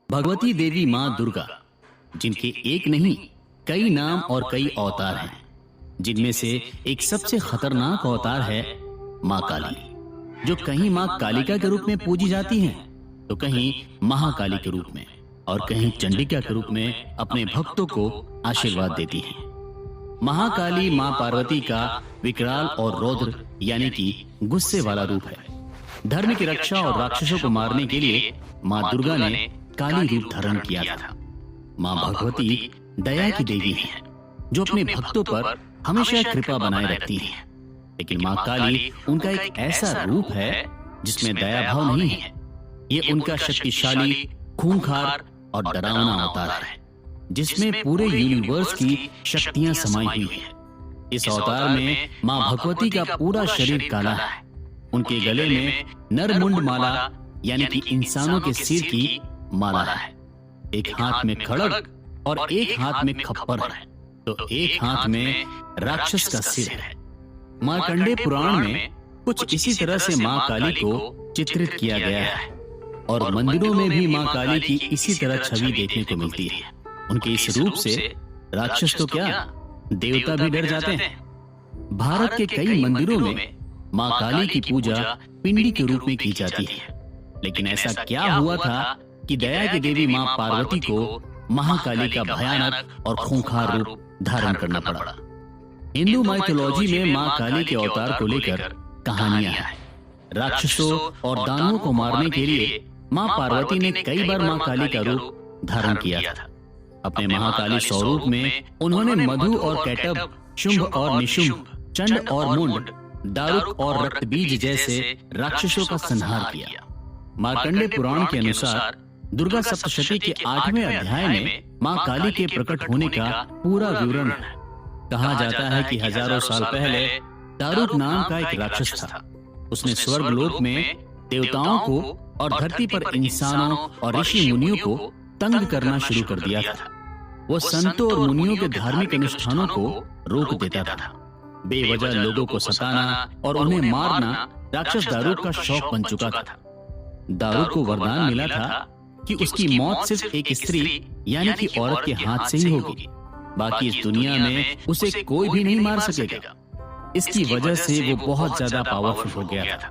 भगवती देवी माँ दुर्गा, जिनके एक नहीं कई नाम और कई अवतार हैं, जिनमें से एक सबसे खतरनाक अवतार है माँ काली, जो कहीं माँ कालिका के रूप में पूजी जाती हैं, तो कहीं महाकाली के रूप में और कहीं चंडिका के रूप में अपने भक्तों को आशीर्वाद देती हैं। महाकाली माँ पार्वती का विकराल और रौद्र यानी कि गुस्से वाला रूप है। धर्म की रक्षा और राक्षसों को मारने के लिए माँ दुर्गा ने काली रूप धारण किया था। माँ भगवती दया की देवी हैं, जो अपने भक्तों पर हमेशा कृपा बनाए रखती हैं। लेकिन माँ काली उनका एक ऐसा रूप है जिसमें दया भाव नहीं है। ये उनका शक्तिशाली, खूंखार और डरावना अवतार है, जिसमें पूरे यूनिवर्स की शक्तियां समाई हुई हैं। इस अवतार में माँ भगवती का पूरा शरीर काला है। उनके गले में नरमुंड माला यानी कि इंसानों के सिर की माला है। एक हाथ में खड़ग और एक हाथ में खप्पर है, तो एक हाथ में राक्षस का सिर है। मार्कंडेय पुराण में कुछ इसी तरह से माँ काली को चित्रित किया गया है और मंदिरों में भी माँ काली की इसी तरह छवि देखने को मिलती है। उनके इस रूप से राक्षस तो क्या, देवता भी डर जाते हैं। भारत के कई मंदिरों में माँ काली की पूजा पिंडी के रूप में की जाती है। लेकिन ऐसा क्या हुआ था कि दया की देवी माँ पार्वती को महाकाली का भयानक और खूंखार रूप धारण करना पड़ा। हिंदू माइथोलॉजी में माँ काली के अवतार को लेकर कहानियां हैं। राक्षसों और दानवों को मारने के लिए माँ पार्वती ने कई बार माँ काली का रूप धारण किया था। अपने महाकाली स्वरूप में उन्होंने मधु और कैटभ, शुंभ और निशुंभ, चंड और मुंड, दारुक और रक्तबीज जैसे राक्षसों का संहार किया। मार्कंडेय पुराण के अनुसार दुर्गा सप्तशती के 8वें अध्याय में माँ काली के प्रकट होने का पूरा विवरण है। कहा जाता है कि हजारों साल पहले दारुक नाम का एक राक्षस था। उसने स्वर्ग लोक में देवताओं को और धरती पर इंसानों और ऋषि मुनियों को तंग करना शुरू कर दिया था। वो संतों और मुनियों के धार्मिक अनुष्ठानों को रोक देता था। बेवजह लोगों को सताना और उन्हें मारना राक्षस दारुक का शौक बन चुका था। दारुक को वरदान मिला था कि उसकी मौत सिर्फ एक स्त्री यानी कि औरत के हाथ से ही होगी। बाकी इस दुनिया में उसे कोई भी नहीं मार सकेगा। इसकी वजह से वो बहुत ज्यादा पावरफुल हो गया था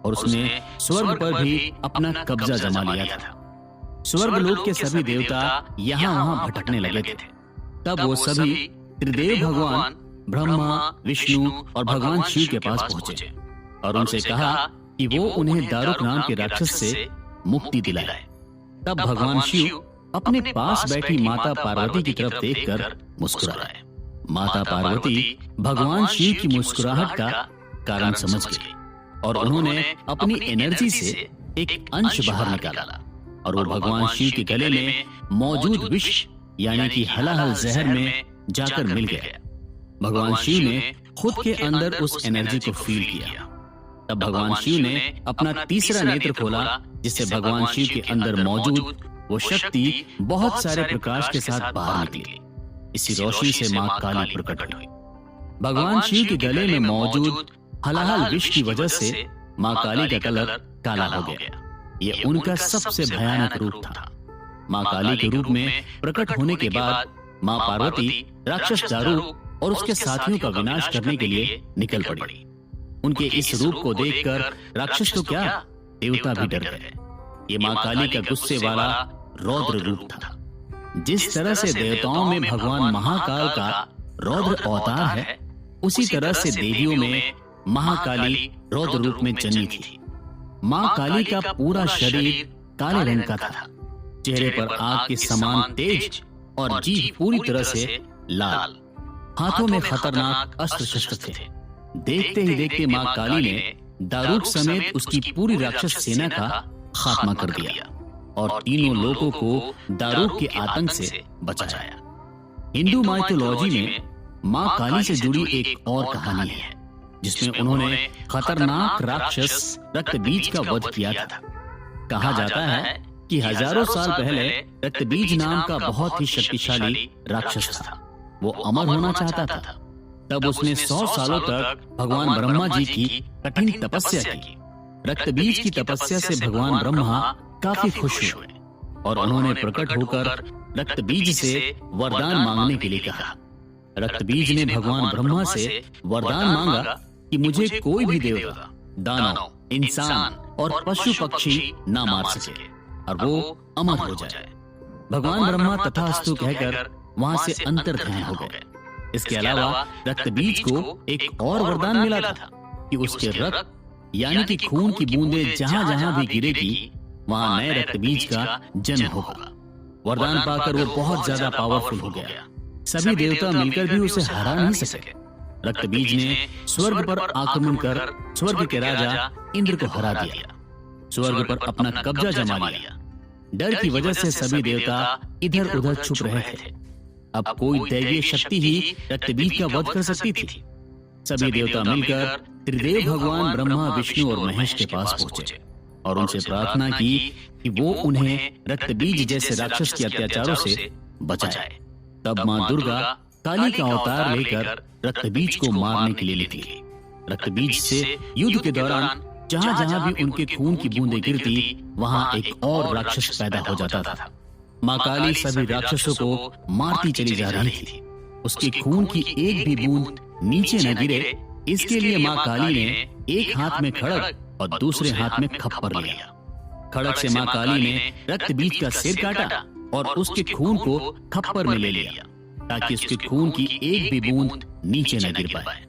और उसने स्वर्ग पर भी अपना कब्जा जमा लिया था। स्वर्ग लोक के सभी देवता यहाँ वहाँ भटकने लगे थे। तब वो सभी त्रिदेव भगवान ब्रह्मा, विष्णु और भगवान शिव के पास पहुंचे और उनसे कहा कि वो उन्हें दारुक नाम के राक्षस से मुक्ति दिलाए। तब भगवान शिव अपने पास बैठी माता पार्वती की तरफ देखकर मुस्कुराए। माता पार्वती भगवान शिव की मुस्कुराहट का कारण समझ गई और उन्होंने अपनी एनर्जी से एक अंश बाहर निकाला और वो भगवान शिव के गले में मौजूद विष यानी कि हलाहल जहर में जाकर मिल गया। भगवान शिव ने खुद के अंदर उस एनर्जी को फील किया। तब भगवान शिव ने अपना तीसरा नेत्र खोला, जिससे भगवान शिव के अंदर मौजूद वो शक्ति बहुत सारे प्रकाश के साथ बाहर निकली। इसी रोशनी से माँ काली प्रकट हुई। भगवान शिव के गले में मौजूद हलाहल विष की वजह से माँ काली का कलर काला हो गया। ये उनका सबसे भयानक रूप था। माँ काली के रूप में प्रकट होने के बाद माँ पार्वती राक्षस दारुक और उसके साथियों का विनाश करने के लिए निकल पड़ी। उनके इस रूप को देखकर राक्षस तो क्या, देवता भी डर गए। ये माँ काली का गुस्से वाला रौद्र रूप था। जिस तरह से देवताओं में भगवान महाकाल का रौद्र अवतार है, उसी तरह से देवियों में महाकाली रौद्र रूप में जन्मी थी। माँ काली का पूरा शरीर काले रंग का था। चेहरे पर आग के समान तेज और जीभ पूरी तरह से लाल। हाथों में खतरनाक अस्त्र शस्त्र थे। देखते ही देखते माँ काली ने दारुक समेत उसकी पूरी राक्षस सेना का खात्मा कर दिया और तीनों लोगों को दारुक के आतंक से बचाया। हिंदू माइथोलॉजी में माँ काली से जुड़ी एक और कहानी है, जिसमें उन्होंने खतरनाक राक्षस रक्तबीज का वध किया था। कहा जाता है कि हजारों साल पहले रक्तबीज नाम का बहुत ही शक्तिशाली राक्षस था। वो अमर होना चाहता था। तब उसने 100 सालों तक भगवान ब्रह्मा जी की कठिन तपस्या की। रक्तबीज की तपस्या से भगवान ब्रह्मा काफी खुश हुए। और उन्होंने प्रकट होकर रक्त बीज से वरदान मांगने के लिए कहा। रक्त बीज ने भगवान ब्रह्मा से वरदान मांगा कि मुझे कोई भी देवता, दानव, इंसान और पशु पक्षी ना मार सके और वो अमर हो जाए। भगवान ब्रह्मा तथास्तु कहकर वहां से अंतर्ध्यान हो गए। इसके अलावा रक्त बीज को एक और वरदान मिला था कि उसके रक्त यानी कि खून की बूंदें जहां जहां भी गिरेगी वहां नए रक्त बीज का जन्म होगा। वरदान पाकर वो बहुत ज्यादा पावरफुल हो गया। सभी देवता मिलकर भी उसे हरा नहीं सके। रक्त बीज ने स्वर्ग पर आक्रमण कर स्वर्ग के राजा इंद्र को हरा दिया, स्वर्ग पर अपना कब्जा जमा लिया। डर की वजह से सभी देवता इधर उधर छुप रहे थे। अब कोई दैवीय शक्ति ही रक्त बीज का वध कर सकती थी। सभी देवता मिलकर त्रिदेव भगवान ब्रह्मा, विष्णु और महेश के पास पहुंचे और उनसे प्रार्थना की कि वो उन्हें रक्त बीज जैसे राक्षस के अत्याचारों से बचाए। तब मां दुर्गा काली का अवतार लेकर रक्त बीज को मारने के लिए निकली। रक्त बीज से युद्ध के दौरान जहां जहां भी उनके खून की बूंदें गिरती वहां एक और राक्षस पैदा हो जाता था। मां काली सभी राक्षसों को मारती चली जा रही थी। उसके खून की एक भी बूंद नीचे न गिरे, इसके लिए मां काली ने एक हाथ में खड़ग और दूसरे हाथ में खप्पर लिया। खड़ग से मां काली ने रक्त बीज का सिर काटा और उसके खून को खप्पर में ले लिया ताकि उसके खून की एक भी बूंद नीचे न गिर पाए।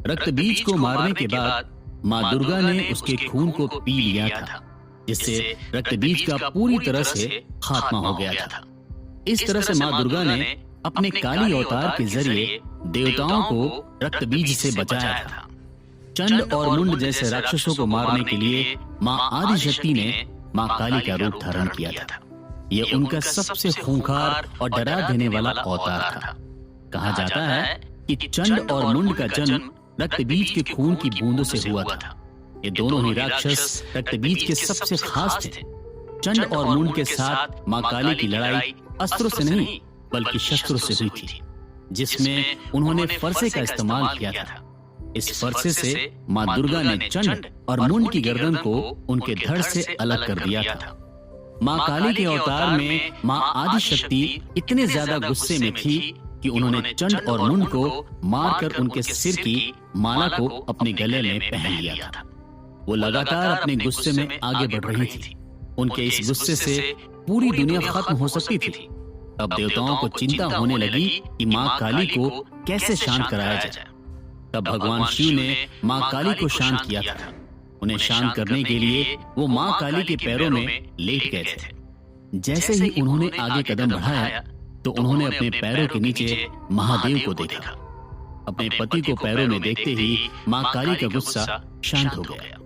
रक्त बीज को मारने के बाद मां दुर्गा ने उसके खून को पी लिया था, जिससे रक्त बीज का पूरी तरह से खात्मा हो गया था। इस तरह से मां दुर्गा ने अपने काली अवतार के जरिए देवताओं को रक्त बीज से बचाया था। चंड और मुंड जैसे राक्षसों को मारने के लिए मां आदिशक्ति ने मां काली का रूप धारण किया था। यह उनका सबसे खूंखार और डरा देने वाला अवतार था। कहा जाता है कि चंड और मुंड का जन्म रक्त बीज के खून की बूंदों से हुआ था। ये दोनों ही राक्षस रक्त बीज के सबसे खास थे। चंड और मुंड के साथ मां काली की लड़ाई अस्त्रों से नहीं बल्कि शस्त्रों से हुई थी, जिसमें उन्होंने फरसे का इस्तेमाल किया था। इस फरसे से मां दुर्गा ने चंड और मुंड की गर्दन को उनके धड़ से अलग कर दिया था। मां काली के अवतार में मां आदिशक्ति इतने ज्यादा गुस्से में थी कि उन्होंने चंड और मुंड को मारकर उनके सिर की माला को अपने गले में पहन लिया था। वो लगातार अपने गुस्से में आगे बढ़ रही थी। उनके इस गुस्से से पूरी दुनिया खत्म हो सकती थी। तब देवताओं को चिंता होने लगी कि मां काली को कैसे शांत कराया जाए। तब भगवान शिव ने मां काली को शांत किया था। उन्हें शांत करने के लिए वो मां काली के पैरों में लेट गए थे। जैसे ही उन्होंने आगे कदम बढ़ाया तो उन्होंने अपने पैरों के नीचे महादेव को देखा। अपने पति को पैरों में देखते ही मां काली का गुस्सा शांत हो गया।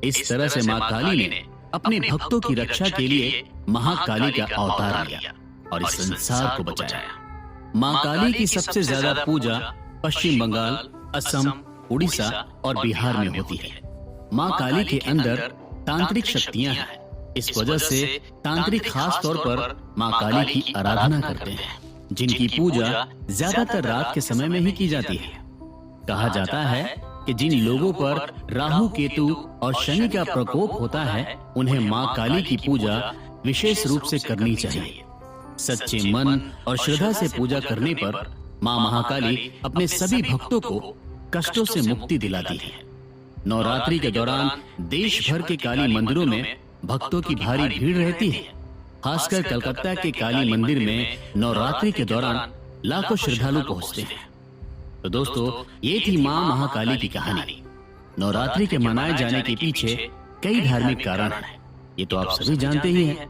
इस तरह से मां काली ने अपने भक्तों की रक्षा के लिए महाकाली का अवतार लिया और इस संसार को बचाया। मां काली की सबसे ज्यादा पूजा पश्चिम बंगाल, असम, उड़ीसा और बिहार में होती है। मां काली के अंदर तांत्रिक शक्तियां हैं। इस वजह से तांत्रिक खास तौर पर मां काली की आराधना करते हैं, जिनकी पूजा ज्यादातर रात के समय में ही की जाती है। कहा जाता है कि जिन लोगों पर राहु, केतु और शनि का प्रकोप होता है उन्हें मां काली की पूजा विशेष रूप से करनी चाहिए। सच्चे मन और श्रद्धा से पूजा करने पर मां महाकाली अपने सभी भक्तों को कष्टों से मुक्ति दिलाती है। नवरात्रि के दौरान देश भर के काली मंदिरों में भक्तों की भारी भीड़ रहती है। खासकर कलकत्ता के काली मंदिर में नवरात्रि के दौरान लाखों श्रद्धालु पहुंचते हैं। तो दोस्तों, ये थी मां महाकाली की कहानी। नवरात्रि के मनाए जाने के पीछे कई धार्मिक कारण हैं, ये तो आप सभी जानते ही हैं।